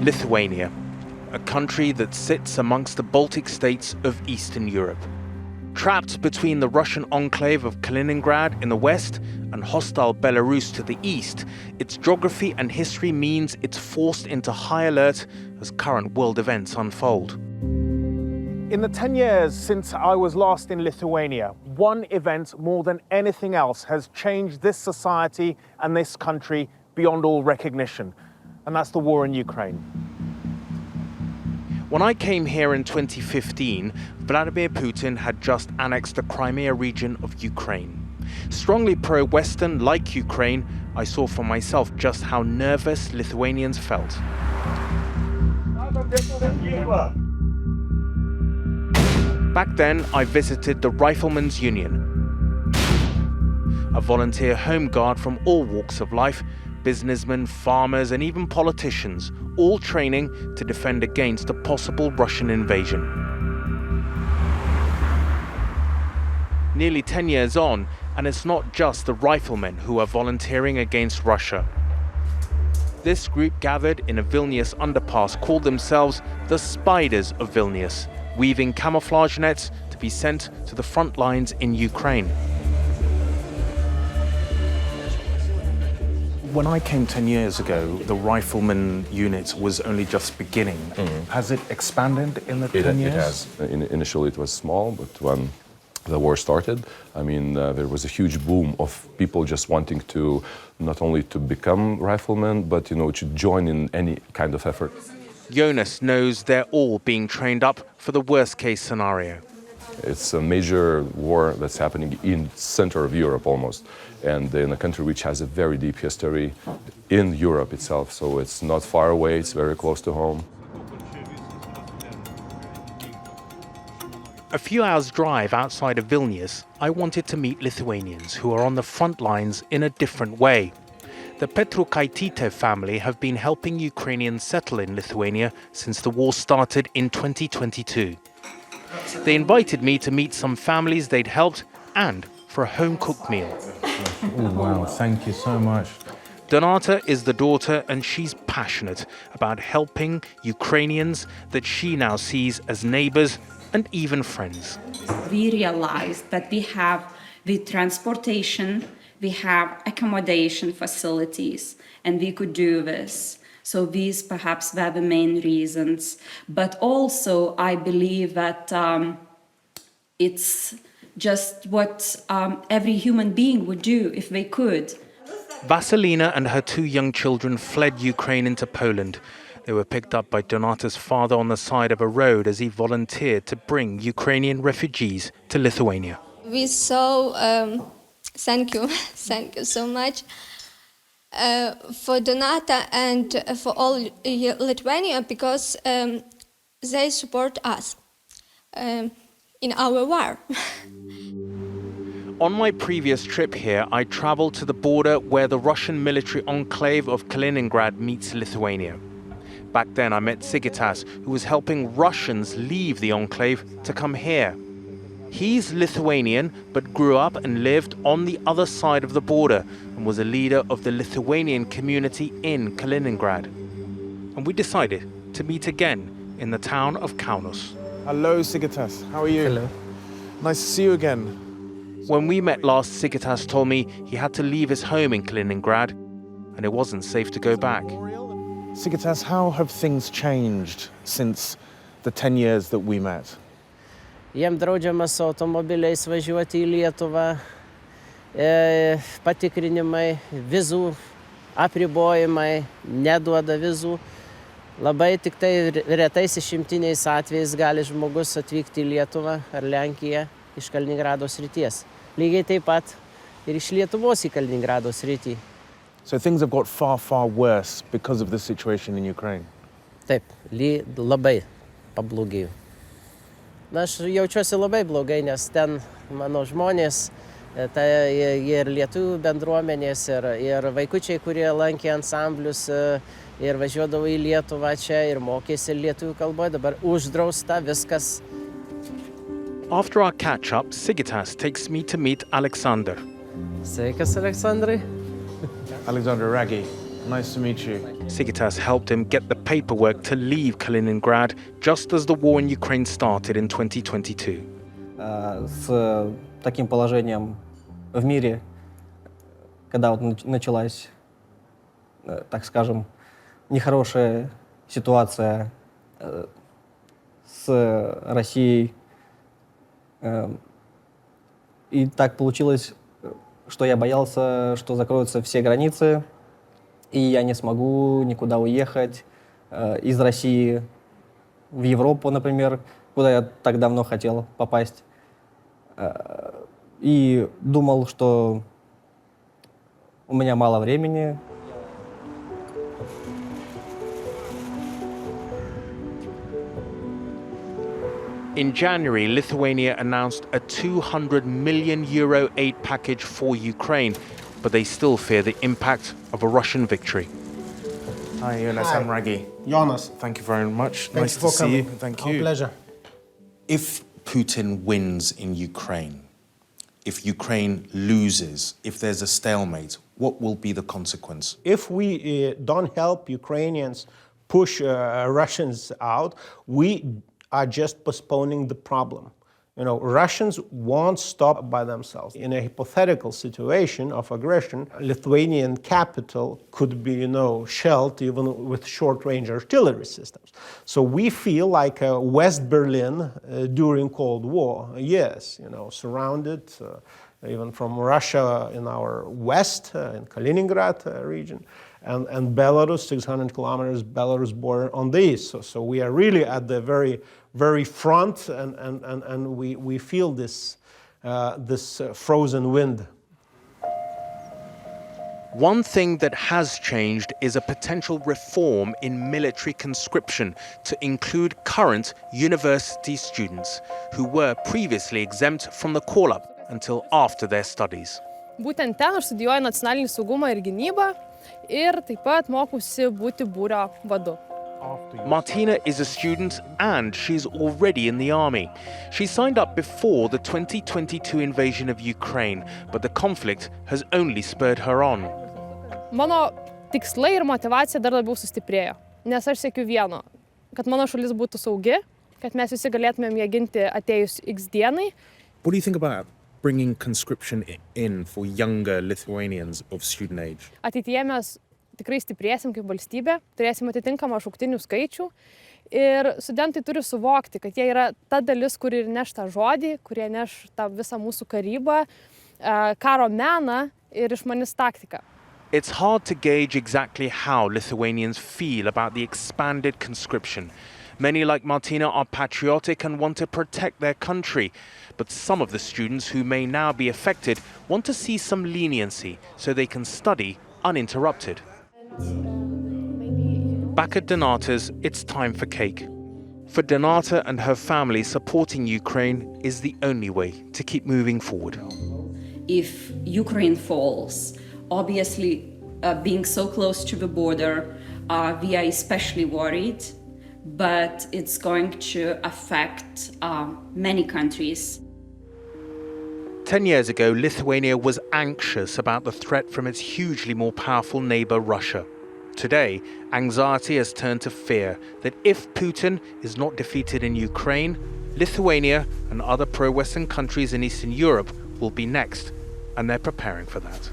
Lithuania, a country that sits amongst the Baltic states of Eastern Europe. Trapped between the Russian enclave of Kaliningrad in the west and hostile Belarus to the east, its geography and history means it's forced into high alert as current world events unfold. In the 10 years since I was last in Lithuania, one event more than anything else has changed this society and this country beyond all recognition, and that's the war in Ukraine. When I came here in 2015, Vladimir Putin had just annexed the Crimea region of Ukraine. Strongly pro-Western like Ukraine, I saw for myself just how nervous Lithuanians felt. Back then, I visited the Riflemen's Union, a volunteer home guard from all walks of life, businessmen, farmers, and even politicians, all training to defend against a possible Russian invasion. Nearly 10 years on, and it's not just the riflemen who are volunteering against Russia. This group gathered in a Vilnius underpass called themselves the Spiders of Vilnius, weaving camouflage nets to be sent to the front lines in Ukraine. When I came 10 years ago, the rifleman unit was only just beginning. Has it expanded in the 10 years? It has. Initially it was small, but when the war started, there was a huge boom of people just wanting to not only to become riflemen, but to join in any kind of effort. Jonas knows they're all being trained up for the worst case scenario. It's a major war that's happening in center of Europe almost, and in a country which has a very deep history in Europe itself. So it's not far away, it's very close to home. A few hours' drive outside of Vilnius, I wanted to meet Lithuanians who are on the front lines in a different way. The Petrukaitite family have been helping Ukrainians settle in Lithuania since the war started in 2022. They invited me to meet some families they'd helped and for a home-cooked meal. Oh, wow, thank you so much. Donata is the daughter, and she's passionate about helping Ukrainians that she now sees as neighbors and even friends. We realized that we have the transportation, we have accommodation facilities, and we could do this. So these perhaps were the main reasons. But also I believe that it's just what every human being would do if they could. Vasilina and her two young children fled Ukraine into Poland. They were picked up by Donata's father on the side of a road as he volunteered to bring Ukrainian refugees to Lithuania. We saw, thank you so much for Donata and for all Lithuania, because they support us in our war. On my previous trip here, I traveled to the border where the Russian military enclave of Kaliningrad meets Lithuania. Back then I met Sigitas, who was helping Russians leave the enclave to come here. He's Lithuanian, but grew up and lived on the other side of the border and was a leader of the Lithuanian community in Kaliningrad. And we decided to meet again in the town of Kaunas. Hello, Sigitas. How are you? Hello. Nice to see you again. When we met last, Sigitas told me he had to leave his home in Kaliningrad and it wasn't safe to go back. Sigitas, how have things changed since the 10 years that we met? Jiem draudžiama su automobiliais važiuoti į Lietuvą, patikrinimai, vizų apribojimai, neduoda vizų. Labai tik tai retais išimtiniais atvejais gali žmogus atvykti į Lietuvą ar Lenkiją iš Kaliningrado srities. Lygiai taip pat ir iš Lietuvos į Kaliningrado sritį. So things have got far, far worse because of the situation in Ukraine? Taip, labai pablogėjo. Na, aš jaučiuosi labai blogai, nes ten mano žmonės, jie ir lietuvių bendruomenės, ir vaikučiai, kurie lankė ansamblius, ir važiuodavo į Lietuvą čia, ir mokėsi lietuvių kalboje, dabar uždrausta viskas. After our catch-up, Sigitas takes me to meet Alexander. Sveikas, Aleksandrai. Alexander Rageh. Nice to meet you. Sigitas helped him get the paperwork to leave Kaliningrad just as the war in Ukraine started in 2022. С таким положением в мире, когда вот началась, так скажем, нехорошая ситуация с Россией, и так получилось, что я боялся, что закроются все границы, и я не смогу никуда уехать из России в Европу, например, куда я так давно хотел попасть. И думал, что у меня мало времени. In January, Lithuania announced a €200 million aid package for Ukraine, but they still fear the impact of a Russian victory. Hi, Jonas. Hi. I'm Rageh. Jonas, Thank you very much. thanks Nice for to see coming. you. Thank Our you. pleasure. If Putin wins in Ukraine, if Ukraine loses, if there's a stalemate, what will be the consequence? If we don't help Ukrainians push Russians out, we are just postponing the problem. You know, Russians won't stop by themselves. In a hypothetical situation of aggression, Lithuanian capital could be, shelled even with short-range artillery systems. So we feel like West Berlin during Cold War. Yes, surrounded even from Russia in our west, in Kaliningrad region, and Belarus, 600 kilometers, Belarus border on the east. So we are really at the very, very front, and we feel this frozen wind. One thing that has changed is a potential reform in military conscription to include current university students who were previously exempt from the call-up until after their studies. Būtent ten aš studijuoju nacionalinį saugumą ir gynybą ir taip pat mokausi būti būrio vadu. Martina is a student and she's already in the army. She signed up before the 2022 invasion of Ukraine, but the conflict has only spurred her on. Mano tikslai ir motyvacija dar labiau sustiprėjo, nes aš siekiu vieno, kad mano šalis būtų saugi, kad mes visi galėtumėm ją ginti atėjus X dienai. What do you think about bringing conscription in for younger Lithuanians of student age? Ateityje mes tikrai stiprėsim kaip valstybė, turėsim atitinkamą šauktinių skaičių ir studentai turi suvokti, kad jie yra ta dalis, kuri ir neš tą žodį, kurie neš tą visą mūsų karybą, karo meną ir išmanis taktiką. It's hard to gauge exactly how Lithuanians feel about the expanded conscription. Many, like Martina, are patriotic and want to protect their country. But some of the students who may now be affected want to see some leniency so they can study uninterrupted. Back at Donata's, it's time for cake. For Donata and her family, supporting Ukraine is the only way to keep moving forward. If Ukraine falls, obviously being so close to the border, we are especially worried, but it's going to affect many countries. 10 years ago, Lithuania was anxious about the threat from its hugely more powerful neighbor, Russia. Today, anxiety has turned to fear that if Putin is not defeated in Ukraine, Lithuania and other pro-Western countries in Eastern Europe will be next, and they're preparing for that.